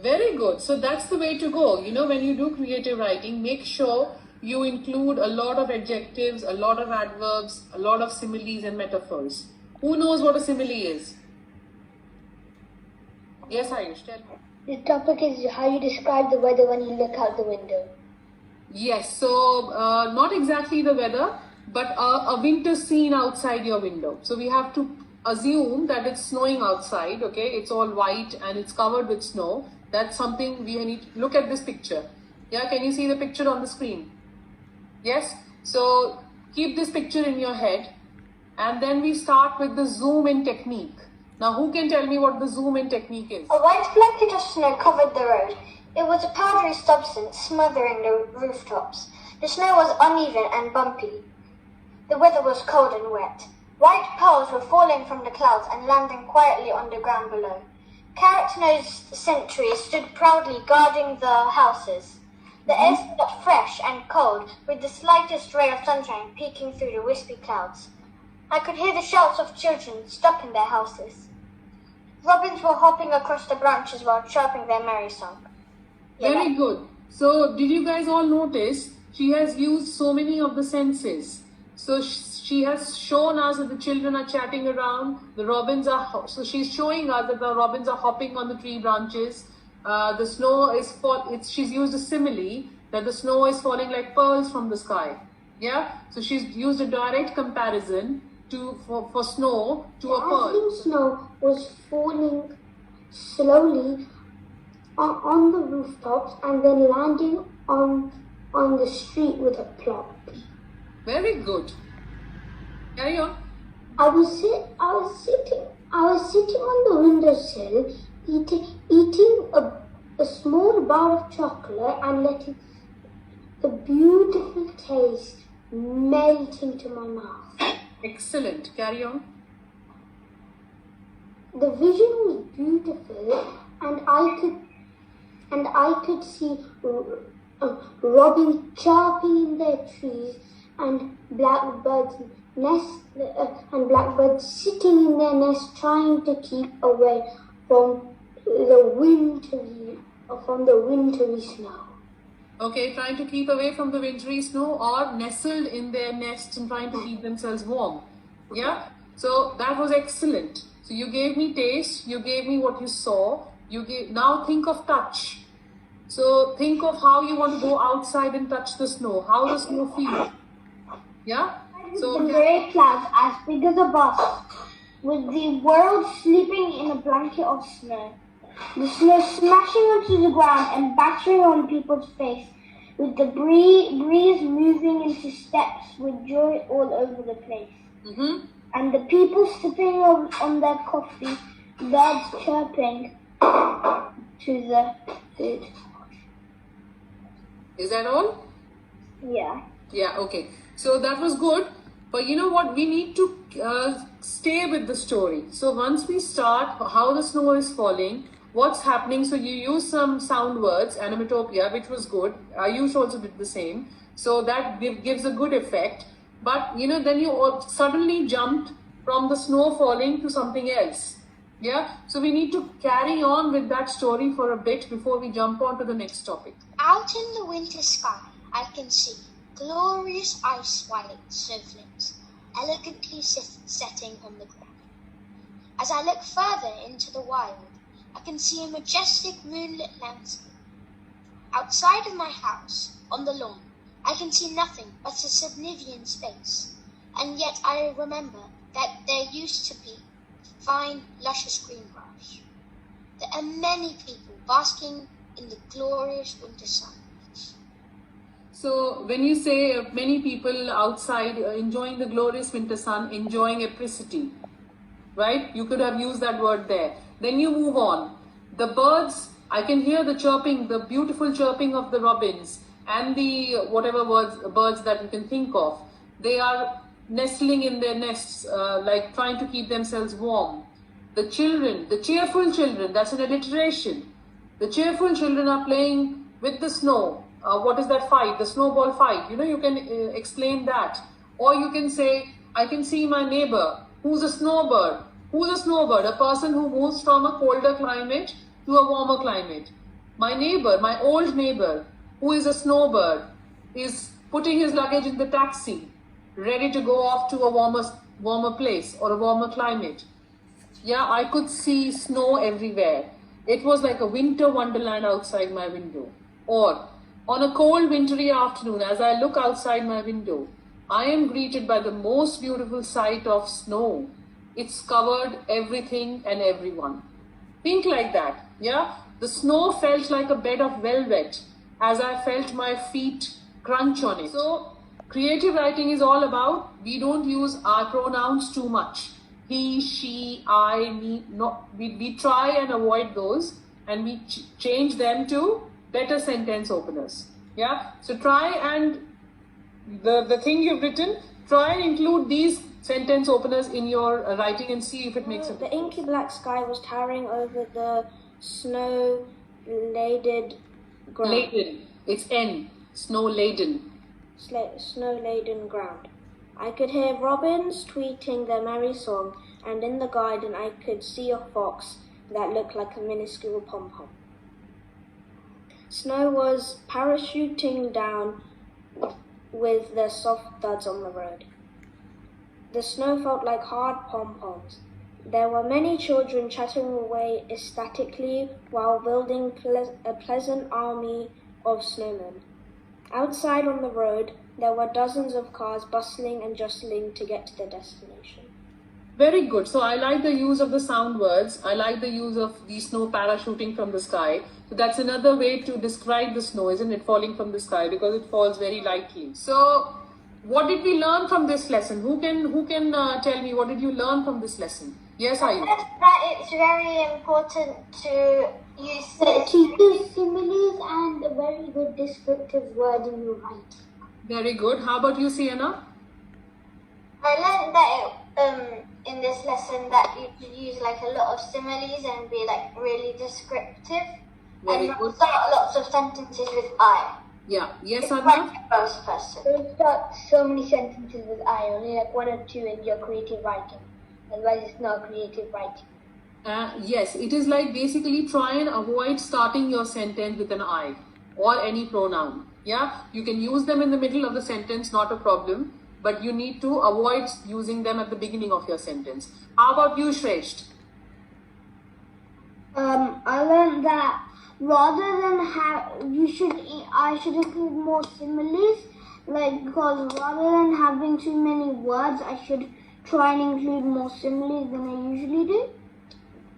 Very good. So that's the way to go. When you do creative writing, make sure you include a lot of adjectives, a lot of adverbs, a lot of similes and metaphors. Who knows what a simile is? Yes, Ayush, tell me. The topic is how you describe the weather when you look out the window. Yes, so not exactly the weather, but a winter scene outside your window. So we have to assume that it's snowing outside, okay? It's all white and it's covered with snow. That's something we need to look at this picture. Yeah, can you see the picture on the screen? Yes? So keep this picture in your head and then we start with the zoom in technique. Now, who can tell me what the zoom in technique is? A white blanket of snow covered the road. It was a powdery substance smothering the rooftops. The snow was uneven and bumpy. The weather was cold and wet. White pearls were falling from the clouds and landing quietly on the ground below. Carrot-nosed sentries stood proudly guarding the houses. The air smelled fresh and cold, with the slightest ray of sunshine peeking through the wispy clouds. I could hear the shouts of children stuck in their houses. Robins were hopping across the branches while chirping their merry song. Very good. So, did you guys all notice she has used so many of the senses? So, she has shown us that the children are chatting around, the robins are, so she's showing us that the robins are hopping on the tree branches. The snow is, she's used a simile that the snow is falling like pearls from the sky. Yeah? So, she's used a direct comparison for snow to a pearl. Snow was falling slowly on the rooftops and then landing on the street with a plop. Very good. Carry on. I was sitting on the windowsill, eating a small bar of chocolate and letting the beautiful taste melt into my mouth. Excellent. Carry on. The vision was beautiful, and I could see robins chirping in their trees and blackbirds sitting in their nests trying to keep away from the wintry snow. Okay, trying to keep away from the wintry snow or nestled in their nests and trying to keep themselves warm. Yeah? So that was excellent. So you gave me taste, you gave me what you saw. Now think of touch. So think of how you want to go outside and touch the snow. How does snow feel? Yeah? So the grey clouds as big as a bus, with the world sleeping in a blanket of snow. The snow smashing onto the ground and battering on people's face, with the breeze moving into steps with joy all over the place. Mm-hmm. And the people sipping on their coffee, birds chirping to the food. Is that all? Yeah. Yeah, okay. So that was good. But you know what? We need to stay with the story. So once we start how the snow is falling, what's happening? So you use some sound words, onomatopoeia, which was good. Ayush also did the same. So that gives a good effect. But then you suddenly jumped from the snow falling to something else. Yeah. So we need to carry on with that story for a bit before we jump on to the next topic. Out in the winter sky, I can see glorious ice-white snowflakes elegantly setting on the ground. As I look further into the wild, I can see a majestic moonlit landscape. Outside of my house, on the lawn, I can see nothing but a subnivean space, and yet I remember that there used to be fine, luscious green grass. There are many people basking in the glorious winter sun. So when you say many people outside enjoying the glorious winter sun, enjoying apricity, right? You could have used that word there. Then you move on. The birds, I can hear the chirping, the beautiful chirping of the robins and the whatever birds that you can think of. They are nestling in their nests, like trying to keep themselves warm. The children, the cheerful children, that's an alliteration. The cheerful children are playing with the snow. What is that fight? The snowball fight. You can explain that. Or you can say, I can see my neighbor. Who's a snowbird? Who's a snowbird? A person who moves from a colder climate to a warmer climate. My neighbor, my old neighbor, who is a snowbird, is putting his luggage in the taxi, ready to go off to a warmer place or a warmer climate. Yeah, I could see snow everywhere. It was like a winter wonderland outside my window. Or on a cold wintry afternoon, as I look outside my window, I am greeted by the most beautiful sight of snow. It's covered everything and everyone. Think like that, yeah? The snow felt like a bed of velvet as I felt my feet crunch on it. So, creative writing is all about we don't use our pronouns too much. He, she, I, me. No, we try and avoid those and we change them to better sentence openers. Yeah? So, try and the thing you've written, try and include these sentence openers in your writing and see if it makes a The inky black sky was towering over the snow-laden ground. Laden. It's N. Snow laden. Snow-laden ground. I could hear robins tweeting their merry song, and in the garden I could see a fox that looked like a minuscule pom-pom. Snow was parachuting down with the soft thuds on the road. The snow felt like hard pom-poms. There were many children chattering away ecstatically while building a pleasant army of snowmen. Outside on the road, there were dozens of cars bustling and jostling to get to their destination. Very good. So I like the use of the sound words. I like the use of the snow parachuting from the sky. So that's another way to describe the snow, isn't it? Falling from the sky, because it falls very lightly. So what did we learn from this lesson? Who can tell me what did you learn from this lesson? Yes, Ayush. That it's very important to use similes and a very good descriptive word in your writing. Very good. How about you, Sienna? I learned that in this lesson that you should use like a lot of similes and be like really descriptive. Very and good. start lots of sentences with I. Yeah. Yes, It's Anna? like the first person. Don't start so many sentences with I, only like one or two in your creative writing. Otherwise it's not creative writing. Yes, it is like basically try and avoid starting your sentence with an I or any pronoun. Yeah, you can use them in the middle of the sentence, not a problem, but you need to avoid using them at the beginning of your sentence. How about you, Shresht? I learned that rather than I should include more similes, because rather than having too many words, I should try and include more similes than I usually do.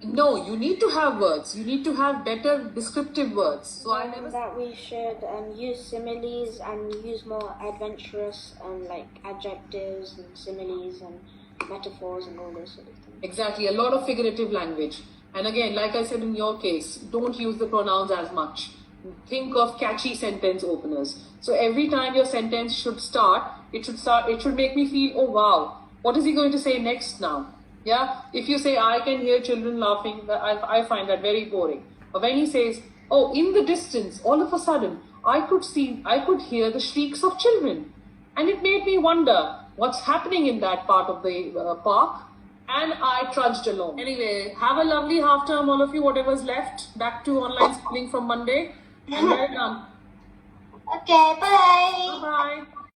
No, you need to have words. You need to have better descriptive words. So I never. That we should use similes and use more adventurous like adjectives and similes and metaphors and all those sort of things. Exactly, a lot of figurative language. And again, like I said in your case, don't use the pronouns as much. Think of catchy sentence openers. So every time your sentence should start, it should make me feel, oh wow, what is he going to say next now? Yeah, if you say, I can hear children laughing, I find that very boring. Or when he says, oh, in the distance, all of a sudden, I could hear the shrieks of children. And it made me wonder what's happening in that part of the park. And I trudged along. Anyway, have a lovely half term, all of you, whatever's left. Back to online schooling from Monday. And well done. Okay, bye. Bye-bye.